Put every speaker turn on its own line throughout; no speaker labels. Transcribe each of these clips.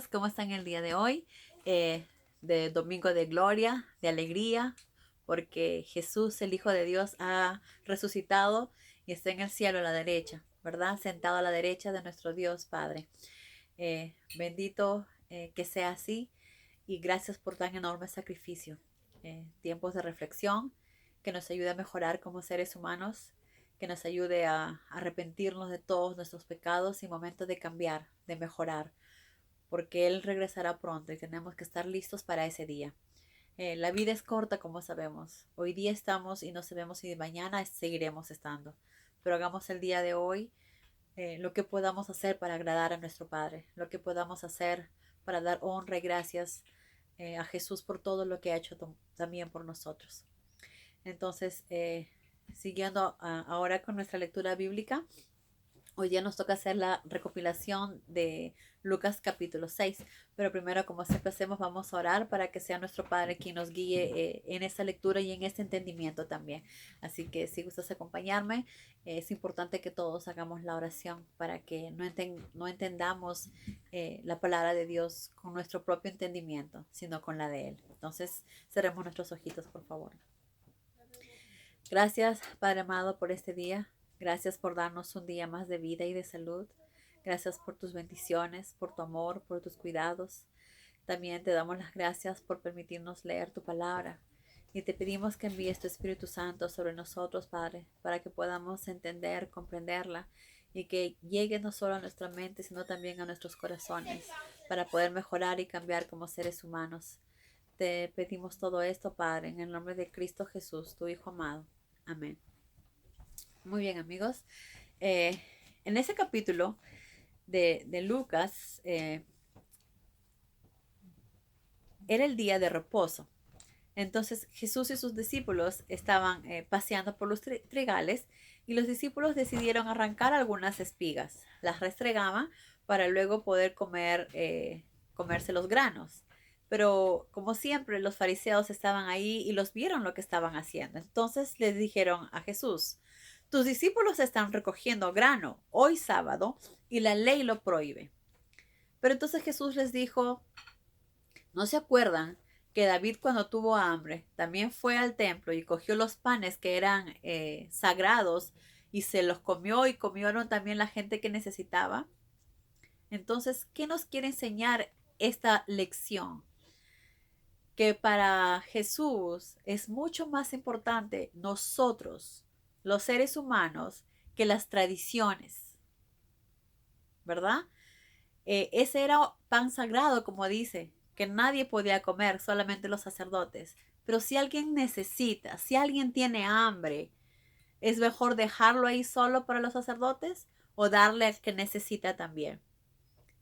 ¿Cómo están el día de hoy? De domingo de gloria, de alegría, porque Jesús, el Hijo de Dios, ha resucitado y está en el cielo a la derecha, ¿verdad? Sentado a la derecha de nuestro Dios Padre. Bendito que sea así y gracias por tan enorme sacrificio. Tiempos de reflexión que nos ayude a mejorar como seres humanos, que nos ayude a arrepentirnos de todos nuestros pecados y momentos de cambiar, de mejorar, porque Él regresará pronto y tenemos que estar listos para ese día. La vida es corta, como sabemos. Hoy día estamos y no sabemos si mañana seguiremos estando. Pero hagamos el día de hoy lo que podamos hacer para agradar a nuestro Padre, lo que podamos hacer para dar honra y gracias a Jesús por todo lo que ha hecho también por nosotros. Entonces, siguiendo ahora con nuestra lectura bíblica, hoy día nos toca hacer la recopilación de Lucas capítulo 6, pero primero, como siempre hacemos, vamos a orar para que sea nuestro Padre quien nos guíe en esta lectura y en este entendimiento también. Así que si gustas acompañarme, es importante que todos hagamos la oración para que no entendamos la palabra de Dios con nuestro propio entendimiento, sino con la de Él. Entonces, cerremos nuestros ojitos, por favor. Gracias, Padre amado, por este día. Gracias por darnos un día más de vida y de salud. Gracias por tus bendiciones, por tu amor, por tus cuidados. También te damos las gracias por permitirnos leer tu palabra. Y te pedimos que envíes tu Espíritu Santo sobre nosotros, Padre, para que podamos entender, comprenderla y que llegue no solo a nuestra mente, sino también a nuestros corazones, para poder mejorar y cambiar como seres humanos. Te pedimos todo esto, Padre, en el nombre de Cristo Jesús, tu Hijo amado. Amén. Muy bien, amigos. En ese capítulo de Lucas, era el día de reposo. Entonces Jesús y sus discípulos estaban paseando por los trigales y los discípulos decidieron arrancar algunas espigas. Las restregaban para luego poder comerse los granos. Pero como siempre los fariseos estaban ahí y los vieron lo que estaban haciendo. Entonces les dijeron a Jesús: tus discípulos están recogiendo grano hoy sábado y la ley lo prohíbe. Pero entonces Jesús les dijo: ¿no se acuerdan que David, cuando tuvo hambre, también fue al templo y cogió los panes que eran sagrados y se los comió, y comieron también la gente que necesitaba? Entonces, ¿qué nos quiere enseñar esta lección? Que para Jesús es mucho más importante nosotros, los seres humanos, que las tradiciones, ¿verdad? Ese era pan sagrado, como dice, que nadie podía comer, solamente los sacerdotes. Pero si alguien necesita, si alguien tiene hambre, ¿es mejor dejarlo ahí solo para los sacerdotes o darle al que necesita también?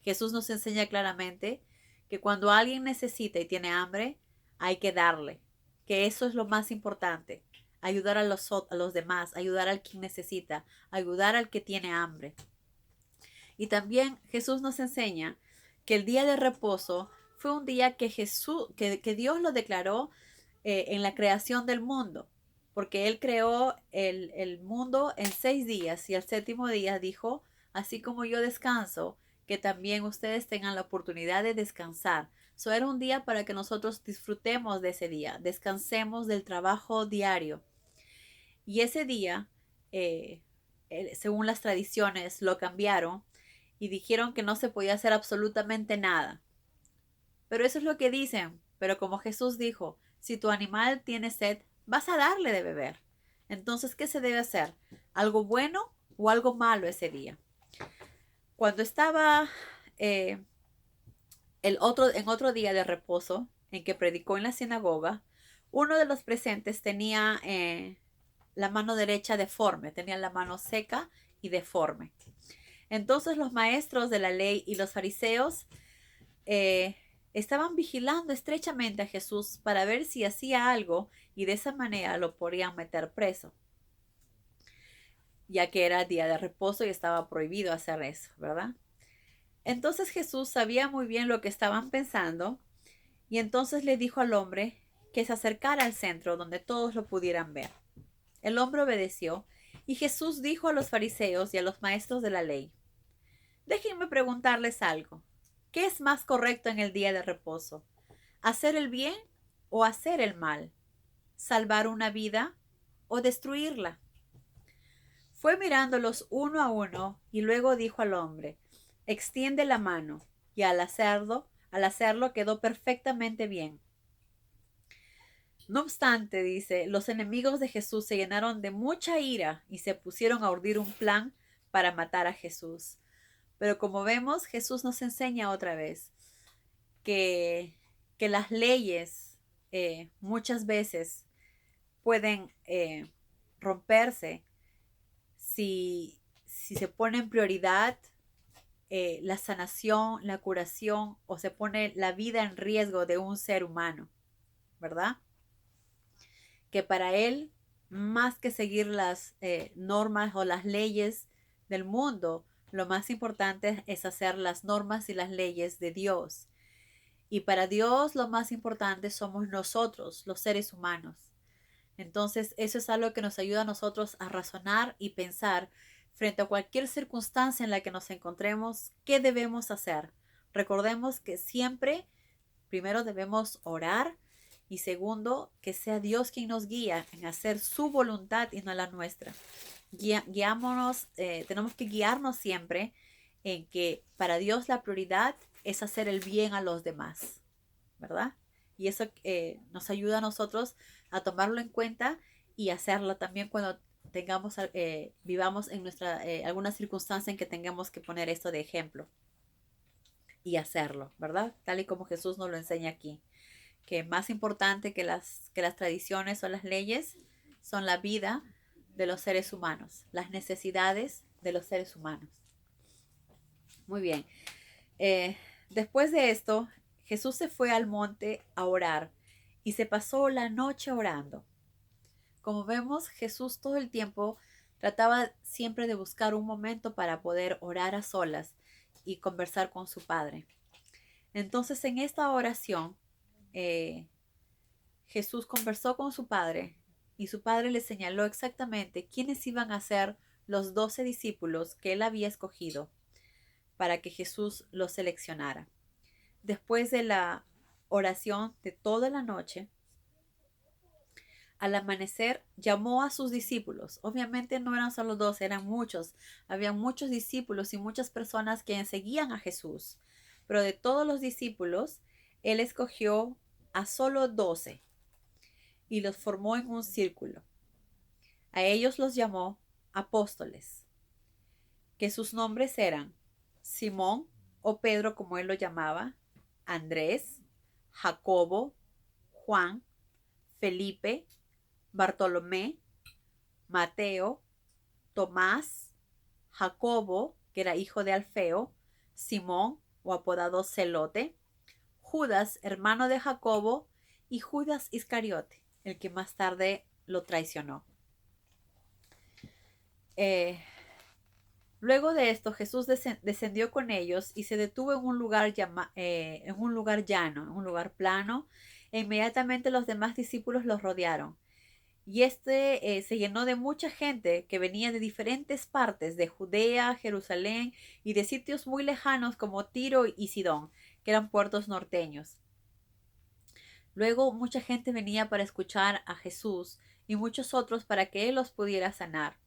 Jesús nos enseña claramente que cuando alguien necesita y tiene hambre, hay que darle, que eso es lo más importante. Ayudar a los demás, ayudar al que necesita, ayudar al que tiene hambre. Y también Jesús nos enseña que el día de reposo fue un día que Dios lo declaró en la creación del mundo, porque Él creó el mundo en 6 días y al séptimo día dijo: así como yo descanso, que también ustedes tengan la oportunidad de descansar. Eso era un día para que nosotros disfrutemos de ese día, descansemos del trabajo diario. Y ese día, según las tradiciones, lo cambiaron y dijeron que no se podía hacer absolutamente nada. Pero eso es lo que dicen. Pero como Jesús dijo: si tu animal tiene sed, vas a darle de beber. Entonces, ¿qué se debe hacer? ¿Algo bueno o algo malo ese día? Cuando estaba eh, en otro día de reposo, en que predicó en la sinagoga, uno de los presentes tenía la mano derecha deforme, tenía la mano seca y deforme. Entonces los maestros de la ley y los fariseos eh, estaban vigilando estrechamente a Jesús para ver si hacía algo, y de esa manera lo podían meter preso, ya que era día de reposo y estaba prohibido hacer eso, ¿verdad? Entonces Jesús sabía muy bien lo que estaban pensando, y entonces le dijo al hombre que se acercara al centro donde todos lo pudieran ver. El hombre obedeció, y Jesús dijo a los fariseos y a los maestros de la ley: déjenme preguntarles algo. ¿Qué es más correcto en el día de reposo? ¿Hacer el bien o hacer el mal? ¿Salvar una vida o destruirla? Fue mirándolos uno a uno y luego dijo al hombre, extiende la mano, y al hacerlo quedó perfectamente bien. No obstante, dice, los enemigos de Jesús se llenaron de mucha ira y se pusieron a urdir un plan para matar a Jesús. Pero como vemos, Jesús nos enseña otra vez que, que las leyes muchas veces pueden romperse si se pone en prioridad la sanación, la curación o se pone la vida en riesgo de un ser humano, ¿verdad? Que para él, más que seguir las normas o las leyes del mundo, lo más importante es hacer las normas y las leyes de Dios. Y para Dios lo más importante somos nosotros, los seres humanos. Entonces, eso es algo que nos ayuda a nosotros a razonar y pensar frente a cualquier circunstancia en la que nos encontremos, ¿qué debemos hacer? Recordemos que siempre, primero debemos orar y segundo, que sea Dios quien nos guía en hacer su voluntad y no la nuestra. Tenemos que guiarnos siempre en que para Dios la prioridad es hacer el bien a los demás, ¿verdad? Y eso nos ayuda a nosotros a tomarlo en cuenta y hacerlo también cuando vivamos en alguna circunstancia en que tengamos que poner esto de ejemplo y hacerlo, ¿verdad? Tal y como Jesús nos lo enseña aquí, que más importante que las tradiciones o las leyes son la vida de los seres humanos, las necesidades de los seres humanos. Muy bien. Eh, Después de esto, Jesús se fue al monte a orar y se pasó la noche orando. Como vemos, Jesús todo el tiempo trataba siempre de buscar un momento para poder orar a solas y conversar con su Padre. Entonces, en esta oración, Jesús conversó con su Padre y su Padre le señaló exactamente quiénes iban a ser los 12 discípulos que él había escogido para que Jesús los seleccionara. Después de la oración de toda la noche, al amanecer llamó a sus discípulos. Obviamente no eran solo 12, eran muchos. Había muchos discípulos y muchas personas que seguían a Jesús. Pero de todos los discípulos, él escogió a solo 12 y los formó en un círculo. A ellos los llamó apóstoles, que sus nombres eran Simón o Pedro, como él lo llamaba, Andrés, Jacobo, Juan, Felipe, Bartolomé, Mateo, Tomás, Jacobo, que era hijo de Alfeo, Simón, o apodado Celote, Judas, hermano de Jacobo, y Judas Iscariote, el que más tarde lo traicionó. Luego de esto, Jesús descendió con ellos y se detuvo en un lugar llano, en un lugar plano, e inmediatamente los demás discípulos los rodearon. Y se llenó de mucha gente que venía de diferentes partes de Judea, Jerusalén y de sitios muy lejanos como Tiro y Sidón, que eran puertos norteños. Luego mucha gente venía para escuchar a Jesús y muchos otros para que él los pudiera sanar.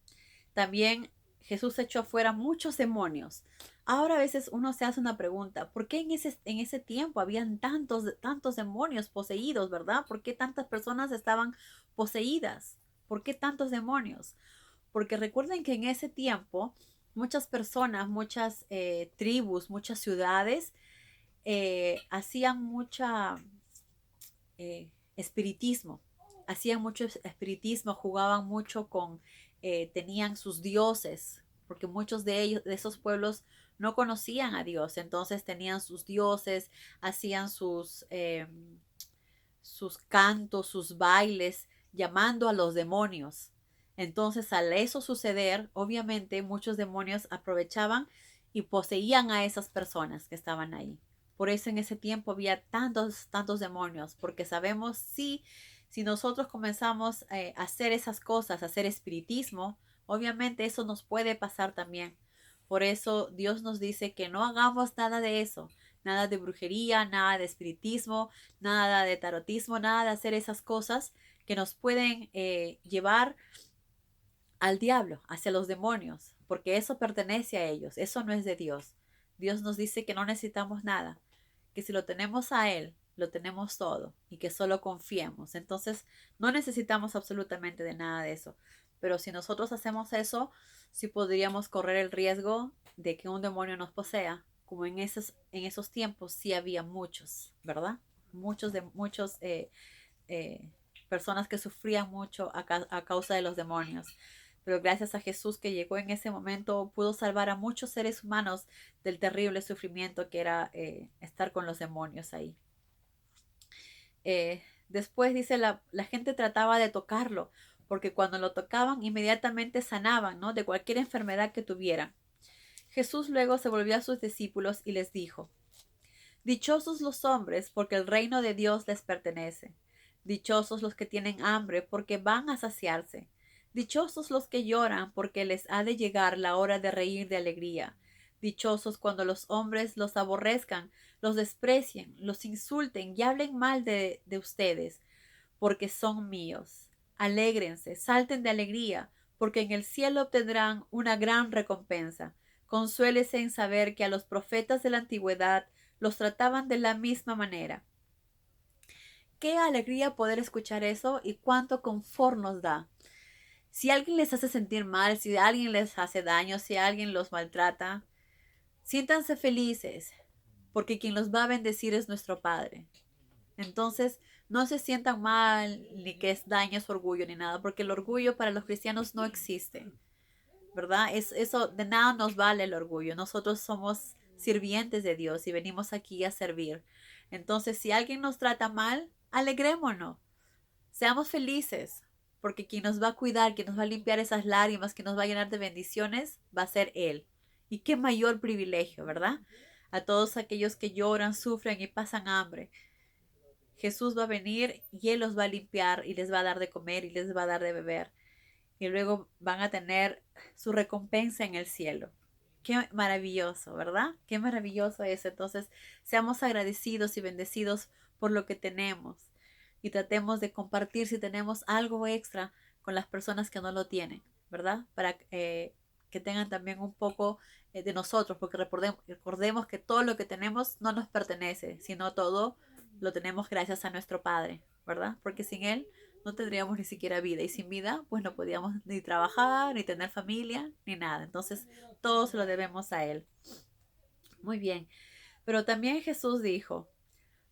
También Jesús echó afuera muchos demonios. Ahora a veces uno se hace una pregunta, ¿por qué en ese tiempo habían tantos demonios poseídos, verdad? ¿Por qué tantas personas estaban poseídas? ¿Por qué tantos demonios? Porque recuerden que en ese tiempo muchas personas, muchas tribus, muchas ciudades hacían espiritismo. Hacían mucho espiritismo, jugaban mucho tenían sus dioses, porque muchos de ellos, de esos pueblos, no conocían a Dios, entonces tenían sus dioses, hacían sus cantos, sus bailes, llamando a los demonios. Entonces, al eso suceder, obviamente muchos demonios aprovechaban y poseían a esas personas que estaban ahí. Por eso en ese tiempo había tantos demonios, porque sabemos si nosotros comenzamos a hacer esas cosas, a hacer espiritismo, obviamente eso nos puede pasar también. Por eso Dios nos dice que no hagamos nada de eso, nada de brujería, nada de espiritismo, nada de tarotismo, nada de hacer esas cosas que nos pueden llevar al diablo, hacia los demonios, porque eso pertenece a ellos, eso no es de Dios. Dios nos dice que no necesitamos nada, que si lo tenemos a Él, lo tenemos todo y que solo confiemos. Entonces, no necesitamos absolutamente de nada de eso. Pero si nosotros hacemos eso, sí podríamos correr el riesgo de que un demonio nos posea, como en esos tiempos sí había muchos, ¿verdad? Muchos personas que sufrían mucho a causa de los demonios. Pero gracias a Jesús que llegó en ese momento, pudo salvar a muchos seres humanos del terrible sufrimiento que era estar con los demonios ahí. Después dice, la gente trataba de tocarlo, porque cuando lo tocaban inmediatamente sanaban, ¿no? De cualquier enfermedad que tuvieran. Jesús luego se volvió a sus discípulos y les dijo, dichosos los hombres, porque el reino de Dios les pertenece. Dichosos los que tienen hambre, porque van a saciarse. Dichosos los que lloran, porque les ha de llegar la hora de reír de alegría. Dichosos cuando los hombres los aborrezcan, los desprecien, los insulten y hablen mal de ustedes, porque son míos. Alégrense, salten de alegría, porque en el cielo obtendrán una gran recompensa. Consuélese en saber que a los profetas de la antigüedad los trataban de la misma manera. Qué alegría poder escuchar eso y cuánto confort nos da. Si alguien les hace sentir mal, si alguien les hace daño, si alguien los maltrata, siéntanse felices, porque quien los va a bendecir es nuestro Padre. Entonces, no se sientan mal, ni que es daño, es orgullo, ni nada, porque el orgullo para los cristianos no existe, ¿verdad? Eso de nada nos vale el orgullo. Nosotros somos sirvientes de Dios y venimos aquí a servir. Entonces, si alguien nos trata mal, alegrémonos, seamos felices, porque quien nos va a cuidar, quien nos va a limpiar esas lágrimas, quien nos va a llenar de bendiciones, va a ser Él. Y qué mayor privilegio, ¿verdad? A todos aquellos que lloran, sufren y pasan hambre. Jesús va a venir y Él los va a limpiar y les va a dar de comer y les va a dar de beber. Y luego van a tener su recompensa en el cielo. Qué maravilloso, ¿verdad? Qué maravilloso es. Entonces, seamos agradecidos y bendecidos por lo que tenemos y tratemos de compartir si tenemos algo extra con las personas que no lo tienen, ¿verdad? Para que tengan también un poco de nosotros, porque recordemos que todo lo que tenemos no nos pertenece, sino todo lo tenemos gracias a nuestro Padre, ¿verdad? Porque sin Él no tendríamos ni siquiera vida y sin vida pues no podíamos ni trabajar, ni tener familia, ni nada. Entonces todo se lo debemos a Él. Muy bien, pero también Jesús dijo,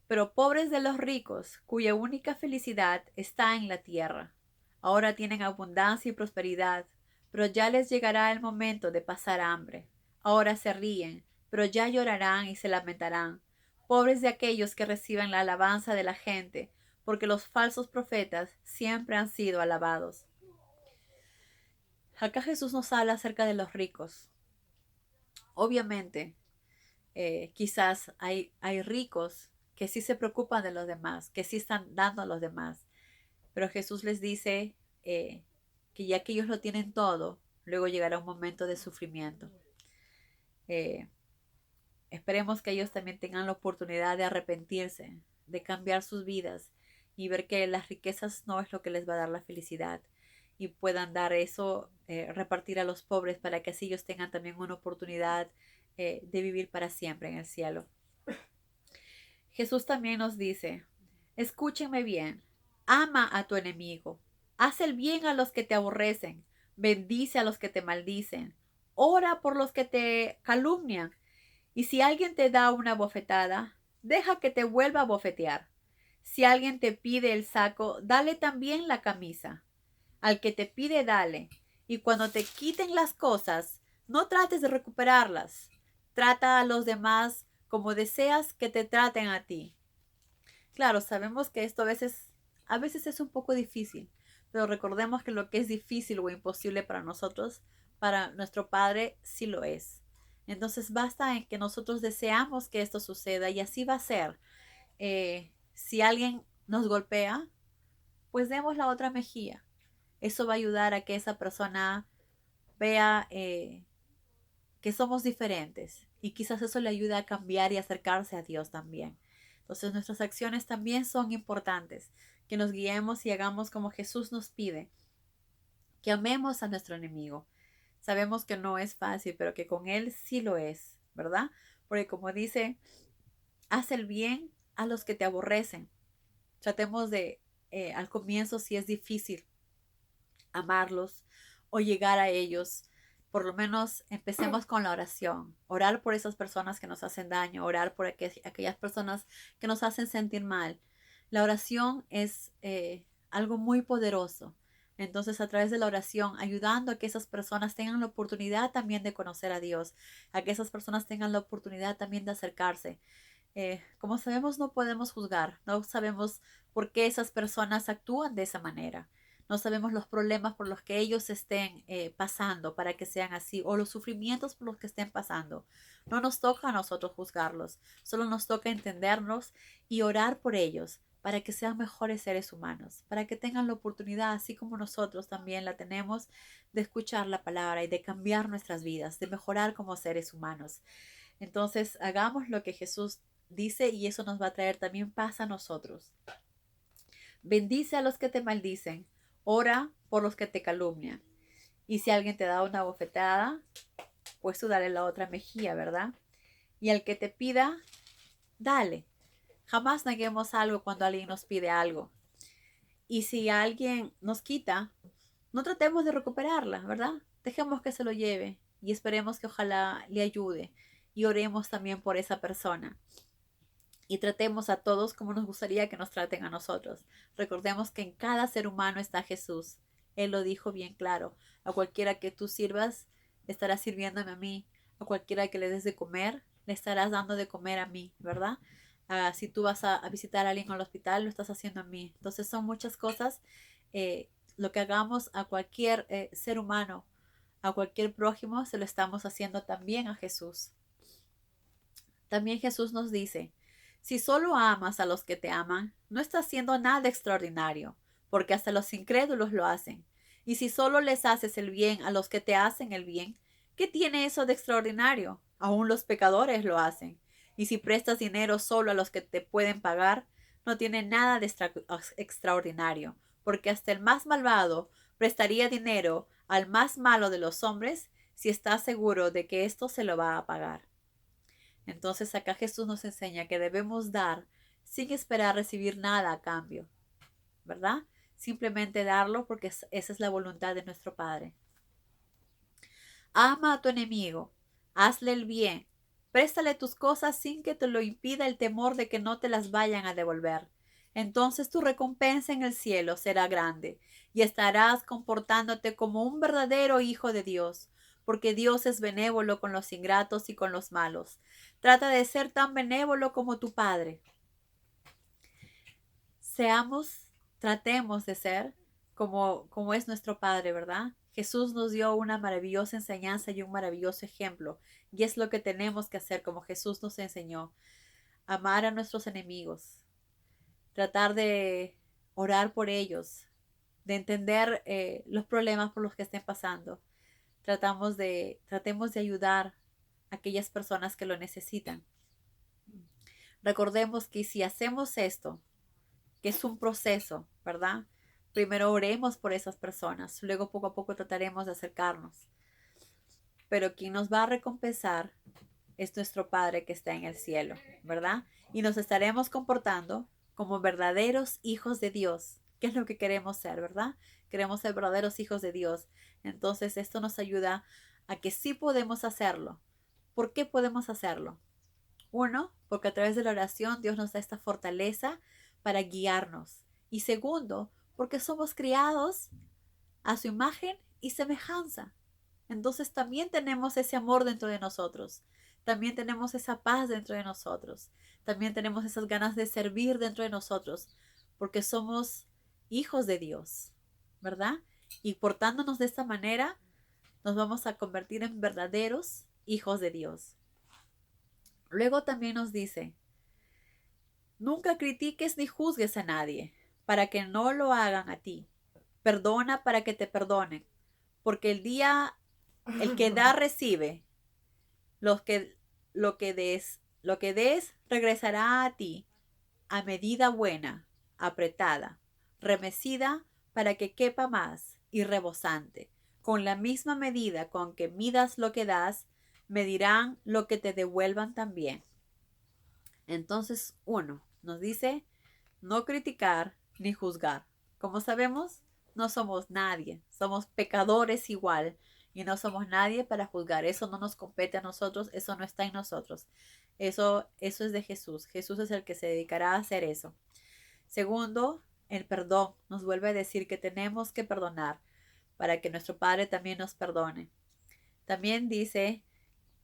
pero pobres de los ricos, cuya única felicidad está en la tierra. Ahora tienen abundancia y prosperidad, pero ya les llegará el momento de pasar hambre. Ahora se ríen, pero ya llorarán y se lamentarán. Pobres de aquellos que reciban la alabanza de la gente, porque los falsos profetas siempre han sido alabados. Acá Jesús nos habla acerca de los ricos. Obviamente, quizás hay ricos que sí se preocupan de los demás, que sí están dando a los demás, pero Jesús les dice que ya que ellos lo tienen todo, luego llegará un momento de sufrimiento. Eh, Esperemos que ellos también tengan la oportunidad de arrepentirse, de cambiar sus vidas y ver que las riquezas no es lo que les va a dar la felicidad y puedan dar eso, repartir a los pobres para que así ellos tengan también una oportunidad de vivir para siempre en el cielo. Jesús también nos dice, escúchenme bien, ama a tu enemigo, haz el bien a los que te aborrecen, bendice a los que te maldicen, ora por los que te calumnian, y si alguien te da una bofetada, deja que te vuelva a bofetear. Si alguien te pide el saco, dale también la camisa. Al que te pide, dale. Y cuando te quiten las cosas, no trates de recuperarlas. Trata a los demás como deseas que te traten a ti. Claro, sabemos que esto a veces es un poco difícil, pero recordemos que lo que es difícil o imposible para nosotros, para nuestro Padre sí lo es. Entonces basta en que nosotros deseamos que esto suceda y así va a ser. Si alguien nos golpea, pues demos la otra mejilla. Eso va a ayudar a que esa persona vea que somos diferentes, Y quizás eso le ayude a cambiar y acercarse a Dios también. Entonces nuestras acciones también son importantes, que nos guiemos y hagamos como Jesús nos pide, que amemos a nuestro enemigo. Sabemos que no es fácil, pero que con Él sí lo es, ¿verdad? Porque como dice, haz el bien a los que te aborrecen. Tratemos de, al comienzo si es difícil amarlos o llegar a ellos, por lo menos empecemos con la oración. Orar por esas personas que nos hacen daño, orar por aquellas personas que nos hacen sentir mal. La oración es algo muy poderoso. Entonces, a través de la oración, ayudando a que esas personas tengan la oportunidad también de conocer a Dios, a que esas personas tengan la oportunidad también de acercarse. Como sabemos, no podemos juzgar, no sabemos por qué esas personas actúan de esa manera. No sabemos los problemas por los que ellos estén pasando para que sean así o los sufrimientos por los que estén pasando. No nos toca a nosotros juzgarlos, solo nos toca entendernos y orar por ellos para que sean mejores seres humanos, para que tengan la oportunidad, así como nosotros también la tenemos, de escuchar la palabra y de cambiar nuestras vidas, de mejorar como seres humanos. Entonces, hagamos lo que Jesús dice y eso nos va a traer también paz a nosotros. Bendice a los que te maldicen, ora por los que te calumnian. Y si alguien te da una bofetada, pues tú dale la otra mejilla, ¿verdad? Y al que te pida, dale. Jamás neguemos algo cuando alguien nos pide algo. Y si alguien nos quita, no tratemos de recuperarla, ¿verdad? Dejemos que se lo lleve y esperemos que ojalá le ayude. Y oremos también por esa persona. Y tratemos a todos como nos gustaría que nos traten a nosotros. Recordemos que en cada ser humano está Jesús. Él lo dijo bien claro. A cualquiera que tú sirvas, estarás sirviéndome a mí. A cualquiera que le des de comer, le estarás dando de comer a mí, ¿verdad? Si tú vas a visitar a alguien al hospital, lo estás haciendo a mí. Entonces son muchas cosas. Lo que hagamos a cualquier ser humano, a cualquier prójimo, se lo estamos haciendo también a Jesús. También Jesús nos dice, si solo amas a los que te aman, no estás haciendo nada extraordinario, porque hasta los incrédulos lo hacen. Y si solo les haces el bien a los que te hacen el bien, ¿qué tiene eso de extraordinario? Aún los pecadores lo hacen. Y si prestas dinero solo a los que te pueden pagar, no tiene nada de extraordinario, porque hasta el más malvado prestaría dinero al más malo de los hombres si está seguro de que ésto se lo va a pagar. Entonces acá Jesús nos enseña que debemos dar sin esperar recibir nada a cambio, ¿verdad? Simplemente darlo porque esa es la voluntad de nuestro Padre. Ama a tu enemigo, hazle el bien, préstale tus cosas sin que te lo impida el temor de que no te las vayan a devolver. Entonces tu recompensa en el cielo será grande y estarás comportándote como un verdadero hijo de Dios, porque Dios es benévolo con los ingratos y con los malos. Trata de ser tan benévolo como tu Padre. Tratemos de ser como es nuestro Padre, ¿verdad? Jesús nos dio una maravillosa enseñanza y un maravilloso ejemplo, y es lo que tenemos que hacer como Jesús nos enseñó, amar a nuestros enemigos, tratar de orar por ellos, de entender los problemas por los que estén pasando. Tratemos de ayudar a aquellas personas que lo necesitan. Recordemos que si hacemos esto, que es un proceso, ¿verdad? Primero oremos por esas personas, luego poco a poco trataremos de acercarnos. Pero quien nos va a recompensar es nuestro Padre que está en el cielo, ¿verdad? Y nos estaremos comportando como verdaderos hijos de Dios, que es lo que queremos ser, ¿verdad? Queremos ser verdaderos hijos de Dios. Entonces esto nos ayuda a que sí podemos hacerlo. ¿Por qué podemos hacerlo? Uno, porque a través de la oración Dios nos da esta fortaleza para guiarnos. Y segundo, porque somos criados a su imagen y semejanza. Entonces también tenemos ese amor dentro de nosotros. También tenemos esa paz dentro de nosotros. También tenemos esas ganas de servir dentro de nosotros. Porque somos hijos de Dios, ¿verdad? Y portándonos de esta manera, nos vamos a convertir en verdaderos hijos de Dios. Luego también nos dice, nunca critiques ni juzgues a nadie, para que no lo hagan a ti. Perdona para que te perdonen, porque el que da recibe. Los que lo que des regresará a ti a medida buena, apretada, remecida para que quepa más y rebosante. Con la misma medida con que midas lo que das, medirán lo que te devuelvan también. Entonces, uno nos dice no criticar ni juzgar. Como sabemos, no somos nadie, somos pecadores igual y no somos nadie para juzgar. Eso no nos compete a nosotros, eso no está en nosotros. Eso es de Jesús. Jesús es el que se dedicará a hacer eso. Segundo, el perdón. Nos vuelve a decir que tenemos que perdonar para que nuestro Padre también nos perdone. También dice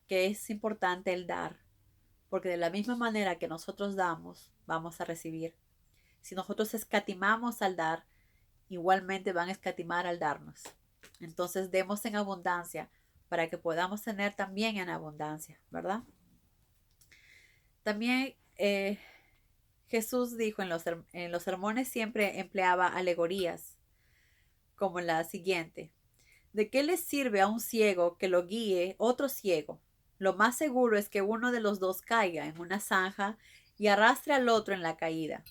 que es importante el dar, porque de la misma manera que nosotros damos, vamos a recibir. Si nosotros escatimamos al dar, igualmente van a escatimar al darnos. Entonces demos en abundancia para que podamos tener también en abundancia, ¿verdad? También Jesús dijo en los sermones siempre empleaba alegorías como la siguiente. ¿De qué le sirve a un ciego que lo guíe otro ciego? Lo más seguro es que uno de los dos caiga en una zanja y arrastre al otro en la caída.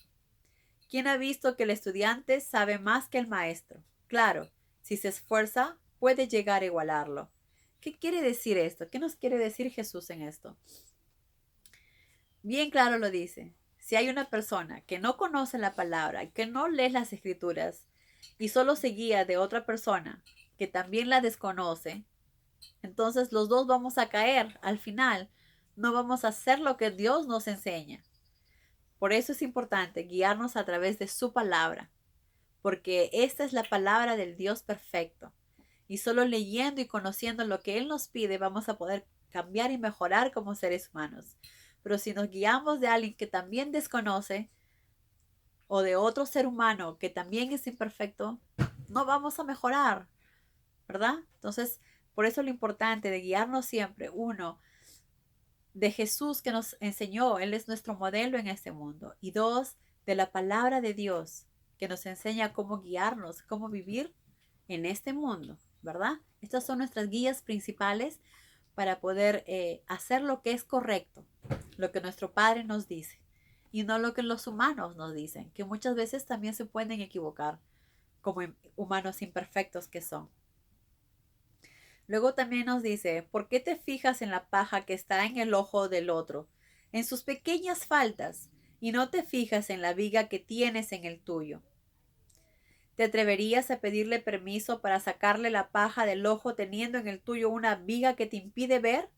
¿Quién ha visto que el estudiante sabe más que el maestro? Claro, si se esfuerza, puede llegar a igualarlo. ¿Qué quiere decir esto? ¿Qué nos quiere decir Jesús en esto? Bien claro lo dice. Si hay una persona que no conoce la palabra, que no lee las escrituras y solo se guía de otra persona que también la desconoce, entonces los dos vamos a caer al final. No vamos a hacer lo que Dios nos enseña. Por eso es importante guiarnos a través de su palabra, porque esta es la palabra del Dios perfecto. Y solo leyendo y conociendo lo que Él nos pide vamos a poder cambiar y mejorar como seres humanos. Pero si nos guiamos de alguien que también desconoce o de otro ser humano que también es imperfecto, no vamos a mejorar, ¿verdad? Entonces, por eso lo importante de guiarnos siempre, uno, de Jesús que nos enseñó, Él es nuestro modelo en este mundo. Y dos, de la palabra de Dios que nos enseña cómo guiarnos, cómo vivir en este mundo, ¿verdad? Estas son nuestras guías principales para poder hacer lo que es correcto, lo que nuestro Padre nos dice y no lo que los humanos nos dicen, que muchas veces también se pueden equivocar como humanos imperfectos que son. Luego también nos dice, ¿por qué te fijas en la paja que está en el ojo del otro, en sus pequeñas faltas, y no te fijas en la viga que tienes en el tuyo? ¿Te atreverías a pedirle permiso para sacarle la paja del ojo teniendo en el tuyo una viga que te impide ver?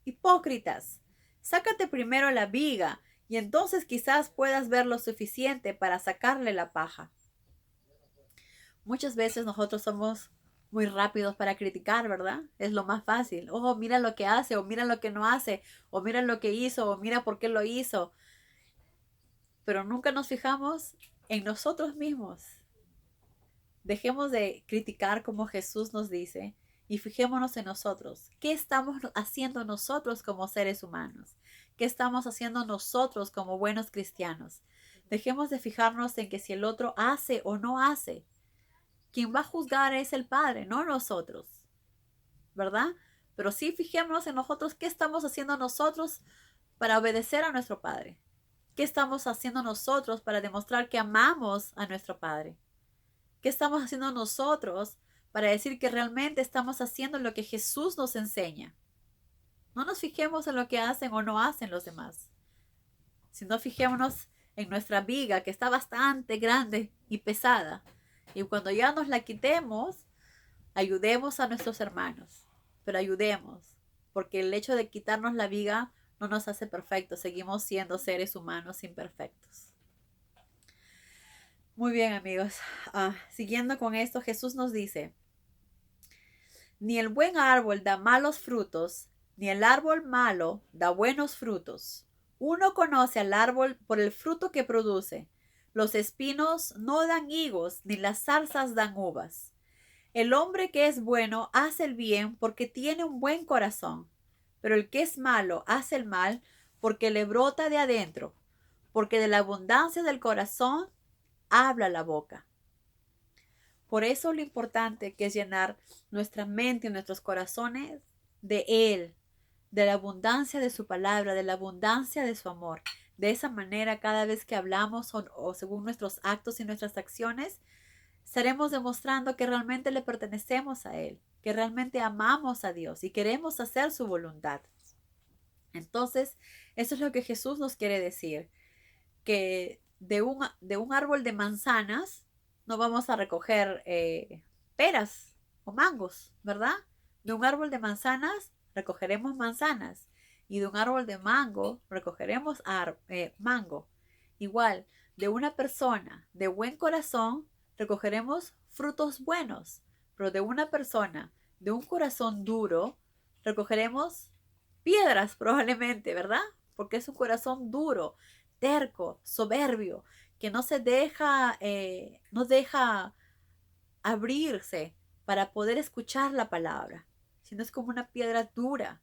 Hipócritas, sácate primero la viga y entonces quizás puedas ver lo suficiente para sacarle la paja. Muchas veces nosotros somos muy rápidos para criticar, ¿verdad? Es lo más fácil. Oh, mira lo que hace, o mira lo que no hace, o mira lo que hizo, o mira por qué lo hizo. Pero nunca nos fijamos en nosotros mismos. Dejemos de criticar como Jesús nos dice y fijémonos en nosotros. ¿Qué estamos haciendo nosotros como seres humanos? ¿Qué estamos haciendo nosotros como buenos cristianos? Dejemos de fijarnos en que si el otro hace o no hace. Quien va a juzgar es el Padre, no nosotros, ¿verdad? Pero sí fijémonos en nosotros qué estamos haciendo nosotros para obedecer a nuestro Padre. ¿Qué estamos haciendo nosotros para demostrar que amamos a nuestro Padre? ¿Qué estamos haciendo nosotros para decir que realmente estamos haciendo lo que Jesús nos enseña? No nos fijemos en lo que hacen o no hacen los demás, sino fijémonos en nuestra viga que está bastante grande y pesada. Y cuando ya nos la quitemos, ayudemos a nuestros hermanos, pero ayudemos, porque el hecho de quitarnos la viga no nos hace perfectos, seguimos siendo seres humanos imperfectos. Muy bien, amigos. Siguiendo con esto, Jesús nos dice, ni el buen árbol da malos frutos, ni el árbol malo da buenos frutos. Uno conoce al árbol por el fruto que produce. Los espinos no dan higos, ni las zarzas dan uvas. El hombre que es bueno hace el bien porque tiene un buen corazón, pero el que es malo hace el mal porque le brota de adentro, porque de la abundancia del corazón habla la boca. Por eso lo importante que es llenar nuestra mente y nuestros corazones de Él, de la abundancia de su palabra, de la abundancia de su amor. De esa manera, cada vez que hablamos o según nuestros actos y nuestras acciones, estaremos demostrando que realmente le pertenecemos a Él, que realmente amamos a Dios y queremos hacer su voluntad. Entonces, eso es lo que Jesús nos quiere decir, que de un árbol de manzanas no vamos a recoger peras o mangos, ¿verdad? De un árbol de manzanas recogeremos manzanas y de un árbol de mango recogeremos mango. Igual, de una persona de buen corazón recogeremos frutos buenos, pero de una persona de un corazón duro recogeremos piedras probablemente, ¿verdad? Porque es un corazón duro, terco, soberbio, que no deja abrirse para poder escuchar la palabra, sino es como una piedra dura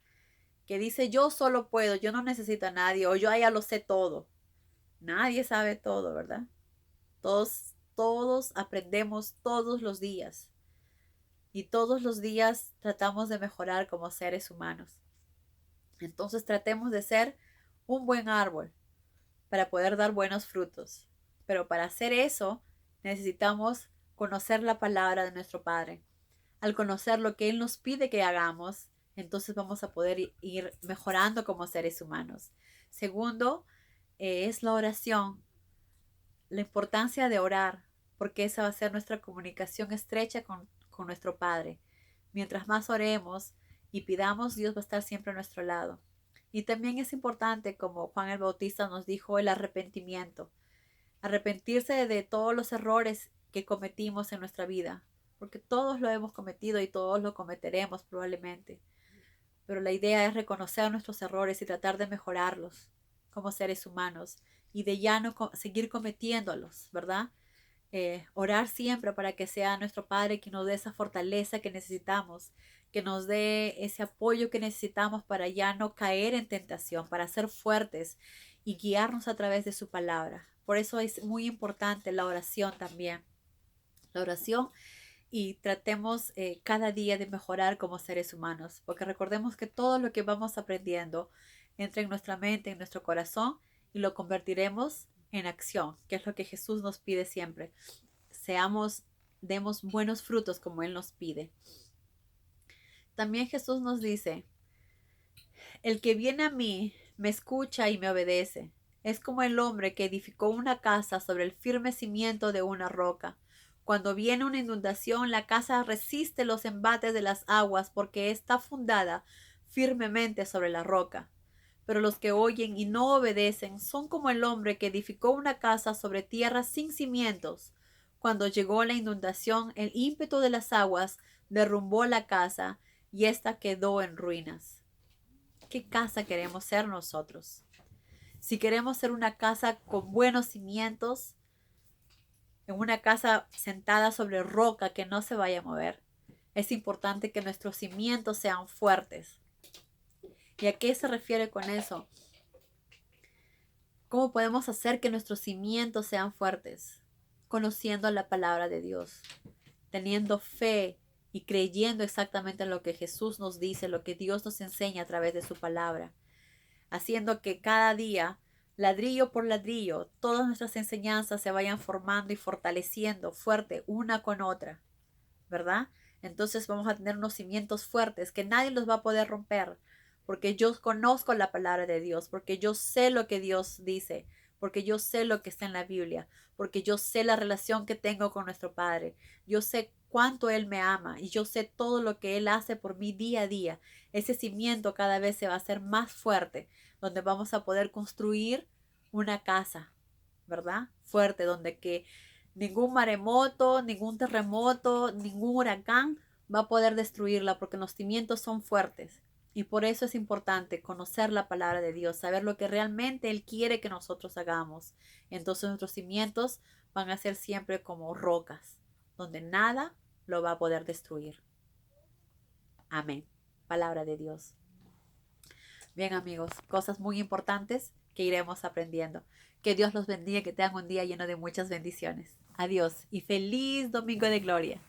que dice yo solo puedo, yo no necesito a nadie o yo ya lo sé todo. Nadie sabe todo, ¿verdad? Todos aprendemos todos los días y todos los días tratamos de mejorar como seres humanos. Entonces tratemos de ser un buen árbol para poder dar buenos frutos. Pero para hacer eso necesitamos conocer la palabra de nuestro Padre. Al conocer lo que Él nos pide que hagamos, entonces vamos a poder ir mejorando como seres humanos. Segundo, es la oración, la importancia de orar, porque esa va a ser nuestra comunicación estrecha con nuestro Padre. Mientras más oremos y pidamos, Dios va a estar siempre a nuestro lado. Y también es importante, como Juan el Bautista nos dijo, el arrepentimiento. Arrepentirse de todos los errores que cometimos en nuestra vida, porque todos lo hemos cometido y todos lo cometeremos probablemente. Pero la idea es reconocer nuestros errores y tratar de mejorarlos como seres humanos y de ya no seguir cometiéndolos, ¿verdad? Orar siempre para que sea nuestro Padre quien nos dé esa fortaleza que necesitamos, que nos dé ese apoyo que necesitamos para ya no caer en tentación, para ser fuertes y guiarnos a través de su palabra. Por eso es muy importante la oración también. La oración y tratemos cada día de mejorar como seres humanos, porque recordemos que todo lo que vamos aprendiendo entra en nuestra mente, en nuestro corazón y lo convertiremos en acción, que es lo que Jesús nos pide siempre. Demos buenos frutos como Él nos pide. También Jesús nos dice, el que viene a mí me escucha y me obedece. Es como el hombre que edificó una casa sobre el firme cimiento de una roca. Cuando viene una inundación, la casa resiste los embates de las aguas porque está fundada firmemente sobre la roca. Pero los que oyen y no obedecen son como el hombre que edificó una casa sobre tierra sin cimientos. Cuando llegó la inundación, el ímpetu de las aguas derrumbó la casa y ésta quedó en ruinas. ¿Qué casa queremos ser nosotros? Si queremos ser una casa con buenos cimientos, en una casa sentada sobre roca que no se vaya a mover, es importante que nuestros cimientos sean fuertes. ¿Y a qué se refiere con eso? ¿Cómo podemos hacer que nuestros cimientos sean fuertes? Conociendo la palabra de Dios, teniendo fe y creyendo exactamente en lo que Jesús nos dice, lo que Dios nos enseña a través de su palabra, haciendo que cada día, ladrillo por ladrillo, todas nuestras enseñanzas se vayan formando y fortaleciendo fuerte una con otra, ¿verdad? Entonces vamos a tener unos cimientos fuertes que nadie los va a poder romper, porque yo conozco la palabra de Dios, porque yo sé lo que Dios dice, porque yo sé lo que está en la Biblia, porque yo sé la relación que tengo con nuestro Padre, yo sé cuánto Él me ama y yo sé todo lo que Él hace por mí día a día. Ese cimiento cada vez se va a hacer más fuerte, donde vamos a poder construir una casa, ¿verdad? Fuerte, donde que ningún maremoto, ningún terremoto, ningún huracán va a poder destruirla porque los cimientos son fuertes. Y por eso es importante conocer la palabra de Dios, saber lo que realmente Él quiere que nosotros hagamos. Entonces nuestros cimientos van a ser siempre como rocas, donde nada lo va a poder destruir. Amén. Palabra de Dios. Bien, amigos, cosas muy importantes que iremos aprendiendo. Que Dios los bendiga, que tengan un día lleno de muchas bendiciones. Adiós y feliz Domingo de Gloria.